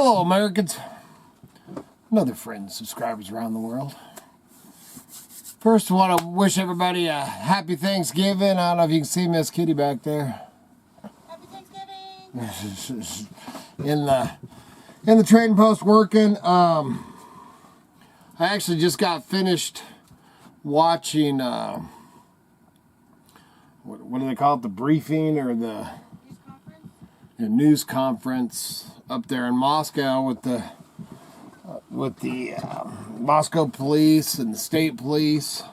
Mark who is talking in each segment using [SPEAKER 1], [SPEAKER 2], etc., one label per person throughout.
[SPEAKER 1] Hello, Americans. Another friend and subscribers around the world. First, I want to wish everybody a happy Thanksgiving. I don't know if you can see Miss Kitty back there.
[SPEAKER 2] Happy Thanksgiving!
[SPEAKER 1] in the trading post working. I actually just got finished watching, what do they call it? The briefing or the news conference up there in Moscow with the Moscow police and the state police,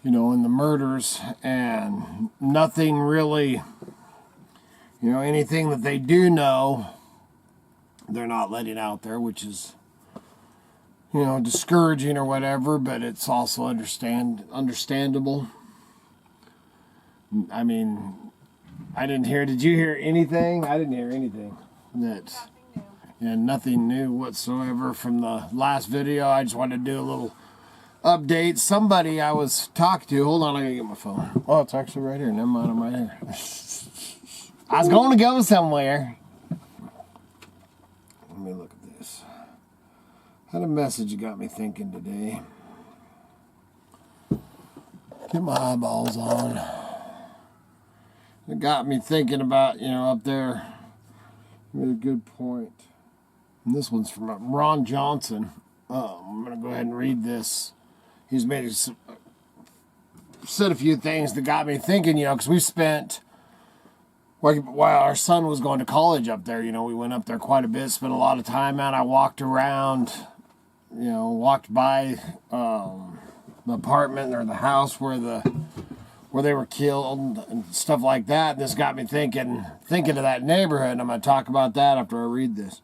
[SPEAKER 1] you know, and the murders, and nothing really, you know, anything that they do know, they're not letting out there, which is, you know, discouraging or whatever, but it's also understandable. I mean, did you hear anything? I didn't hear anything. Nothing new whatsoever from the last video. I just wanted to do a little update. Somebody I was talking to, hold on, I gotta get my phone. Oh, it's actually right here. Never mind, I'm right here. I was going to go somewhere. Let me look at this. Had a message that got me thinking today. Get my eyeballs on. It got me thinking about, you know, up there. Made a good point. And this one's from Ron Johnson. I'm going to go ahead and read this. He's said a few things that got me thinking, you know, because we spent, while our son was going to college up there, you know, we went up there quite a bit, spent a lot of time out. I walked around, you know, walked by the apartment or the house where they were killed and stuff like that. And this got me thinking of that neighborhood. And I'm going to talk about that after I read this.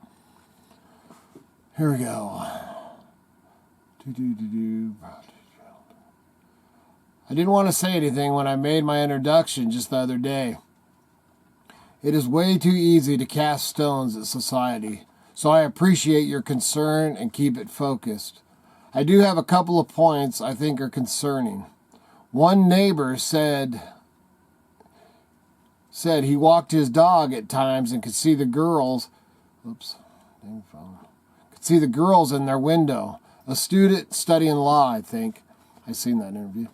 [SPEAKER 1] Here we go. I didn't want to say anything when I made my introduction just the other day. It is way too easy to cast stones at society, so I appreciate your concern and keep it focused. I do have a couple of points I think are concerning. One neighbor said he walked his dog at times and could see the girls. Could see the girls in their window. A student studying law, I think. I've seen that interview.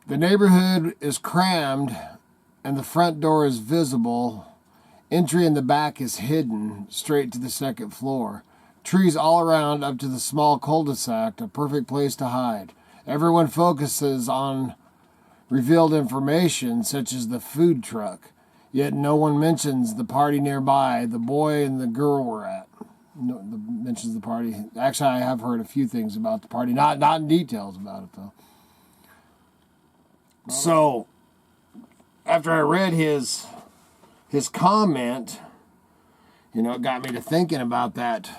[SPEAKER 1] The neighborhood is crammed and the front door is visible. Entry in the back is hidden straight to the second floor. Trees all around up to the small cul-de-sac, a perfect place to hide. Everyone focuses on revealed information such as the food truck, yet no one mentions the party nearby the boy and the girl were at. Mentions the party. Actually, I have heard a few things about the party, not in details about it though. So, after I read his comment, you know, it got me to thinking about that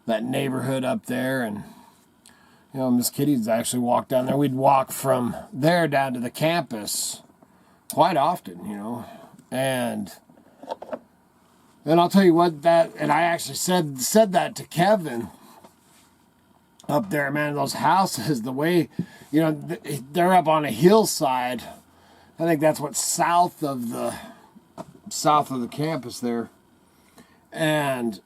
[SPEAKER 1] neighborhood up there. And you know, Miss Kitty's actually walked down there. We'd walk from there down to the campus quite often, you know. And I'll tell you what, and I actually said that to Kevin up there, man. Those houses, the way, you know, they're up on a hillside. I think that's what's south of the campus there. And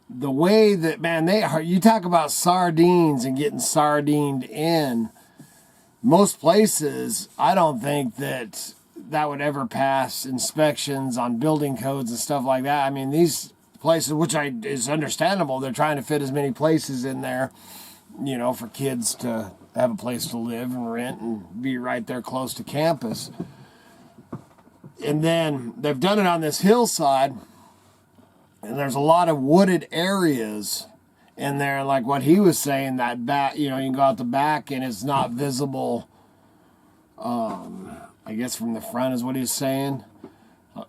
[SPEAKER 1] the way that, man, you talk about sardines and getting sardined in. Most places, I don't think that would ever pass inspections on building codes and stuff like that. I mean, these places, which is understandable, they're trying to fit as many places in there, you know, for kids to have a place to live and rent and be right there close to campus. And then they've done it on this hillside. And there's a lot of wooded areas in there, like what he was saying, that back, you know, you can go out the back and it's not visible. I guess from the front is what he's saying.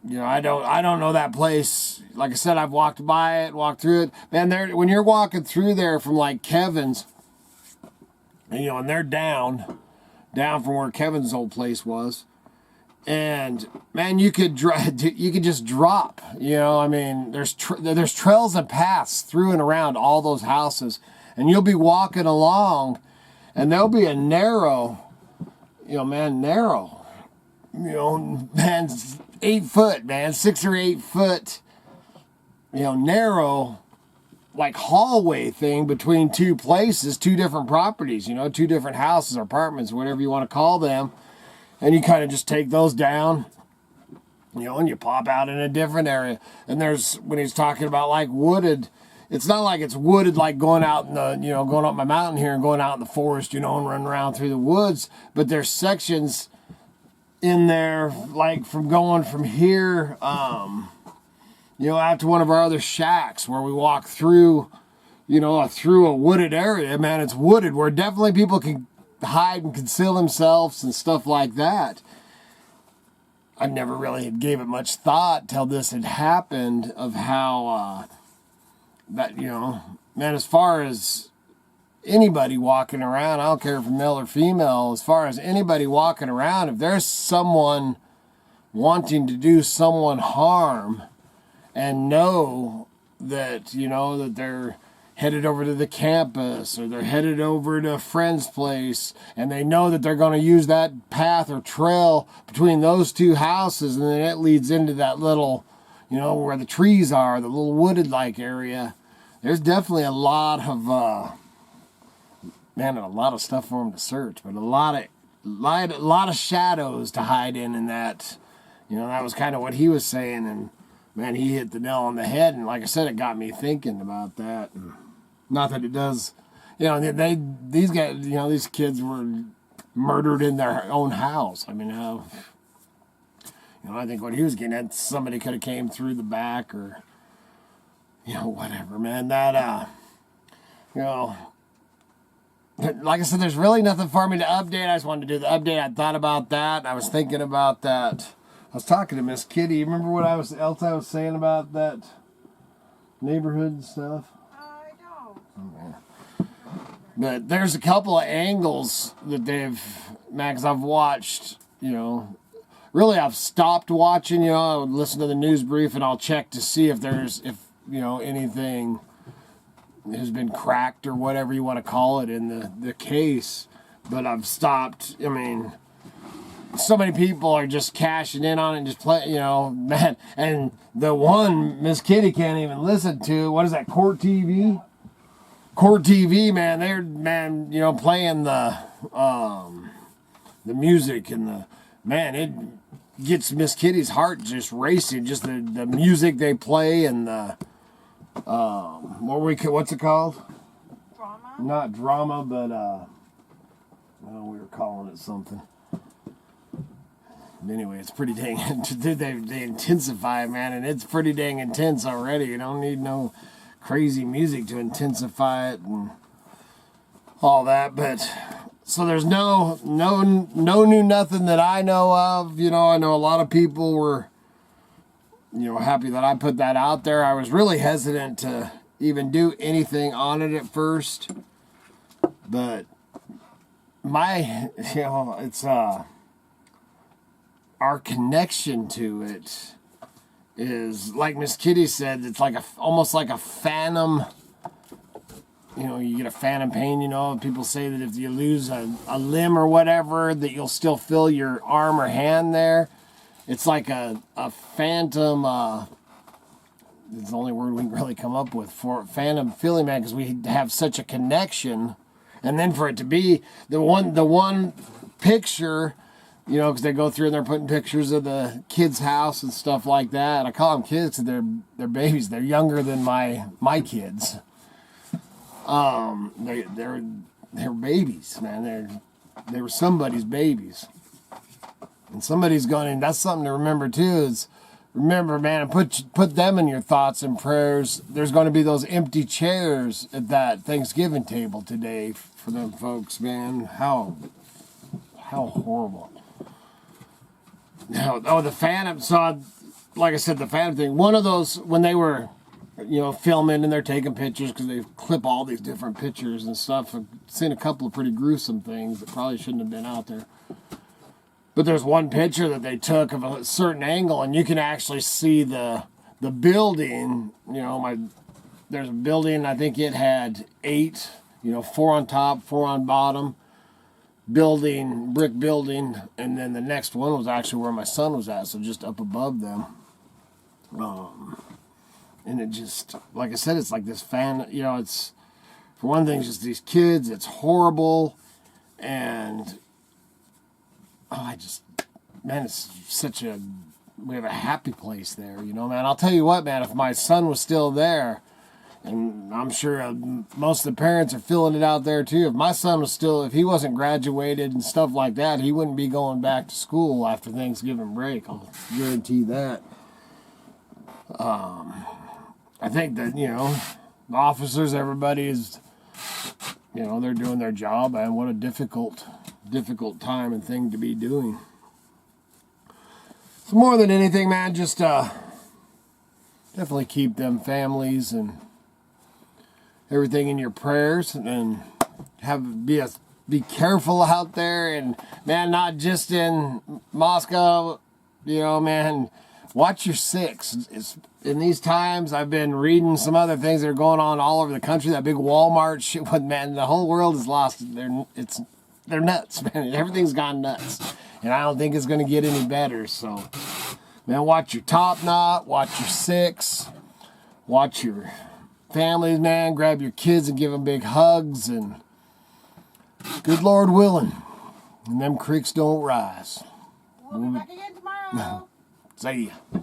[SPEAKER 1] You know, I don't know that place. Like I said, I've walked by it, walked through it. Man, when you're walking through there from like Kevin's, you know, and they're down from where Kevin's old place was. And man, you could just drop, you know. I mean, there's trails and paths through and around all those houses, and you'll be walking along, and there'll be a narrow, you know, man, 8 foot, man, 6 or 8 foot narrow, like hallway thing between two places, two different properties, two different houses or apartments, whatever you want to call them. And you kind of just take those down, and you pop out in a different area. And when he's talking about like wooded, it's not like it's wooded like going out in the, going up my mountain here and going out in the forest, and running around through the woods. But there's sections in there, like going from here, out to one of our other shacks where we walk through, through a wooded area. Man, it's wooded where definitely people can hide and conceal themselves and stuff like that. I never really gave it much thought till this had happened of how that, man, as far as anybody walking around, I don't care if male or female, as far as anybody walking around, if there's someone wanting to do someone harm and know that, that they're headed over to the campus or they're headed over to a friend's place and they know that they're going to use that path or trail between those two houses, and then it leads into that little, where the trees are, the little wooded like area. There's definitely a lot of a lot of stuff for them to search, but a lot of shadows to hide in that. That was kind of what he was saying, and man, he hit the nail on the head. And like I said, it got me thinking about that. And not that it does, these guys, these kids were murdered in their own house. I mean, I think what he was getting at, somebody could have came through the back or, whatever, man. That, like I said, there's really nothing for me to update. I just wanted to do the update. I thought about that. I was thinking about that. I was talking to Miss Kitty. You remember what else I was saying about that neighborhood stuff?
[SPEAKER 2] I don't.
[SPEAKER 1] Okay. But there's a couple of angles that because I've watched, really I've stopped watching, I would listen to the news brief and I'll check to see if anything has been cracked or whatever you want to call it in the case. But I've stopped. I mean, so many people are just cashing in on it and just play, man. And the one Miss Kitty can't even listen to, what is that, Court TV? Court TV, man, they're, playing the music and it gets Miss Kitty's heart just racing, just the music they play and the, what's it called?
[SPEAKER 2] Drama?
[SPEAKER 1] Not drama, but, we were calling it something. Anyway, it's pretty dang, they intensify it, man, and it's pretty dang intense already. You don't need no crazy music to intensify it and all that, but, so there's no new nothing that I know of. I know a lot of people were, happy that I put that out there. I was really hesitant to even do anything on it at first, but it's, our connection to it is, like Miss Kitty said, it's like almost like a phantom. You get a phantom pain, people say that if you lose a limb or whatever, that you'll still feel your arm or hand there. It's like a phantom, it's the only word we can really come up with for phantom feeling, man, because we have such a connection. And then for it to be the one picture, because they go through and they're putting pictures of the kids' house and stuff like that. And I call them kids because they're babies. They're younger than my kids. They're babies, man. They were somebody's babies. And somebody's going, and that's something to remember too, is remember, man, and put them in your thoughts and prayers. There's going to be those empty chairs at that Thanksgiving table today for them folks, man. How horrible. Now, the Phantom, so like I said, the Phantom thing, one of those, when they were, filming and they're taking pictures, because they clip all these different pictures and stuff. I've seen a couple of pretty gruesome things that probably shouldn't have been out there. But there's one picture that they took of a certain angle, and you can actually see the building. There's a building, I think it had 8, 4 on top, 4 on bottom. Brick building, and then the next one was actually where my son was at, so just up above them. And it just, like I said, it's like this it's, for one thing, just these kids, it's horrible. And, man, it's we have a happy place there, man. I'll tell you what, man, if my son was still there, and I'm sure most of the parents are feeling it out there too. If my son was still, if he wasn't graduated and stuff like that, he wouldn't be going back to school after Thanksgiving break. I'll guarantee that. I think that, the officers, everybody is, they're doing their job, and what a difficult time and thing to be doing. So more than anything, man, just definitely keep them families and everything in your prayers, and be careful out there, and man, not just in Moscow, man, watch your six. It's in these times. I've been reading some other things that are going on all over the country. That big Walmart shit, man, the whole world is lost. They're nuts, man. Everything's gone nuts, and I don't think it's going to get any better. So, man, watch your top knot, watch your six, watch your families, man. Grab your kids and give them big hugs, and good Lord willing, and them creeks don't rise.
[SPEAKER 2] We'll be back again tomorrow.
[SPEAKER 1] See ya.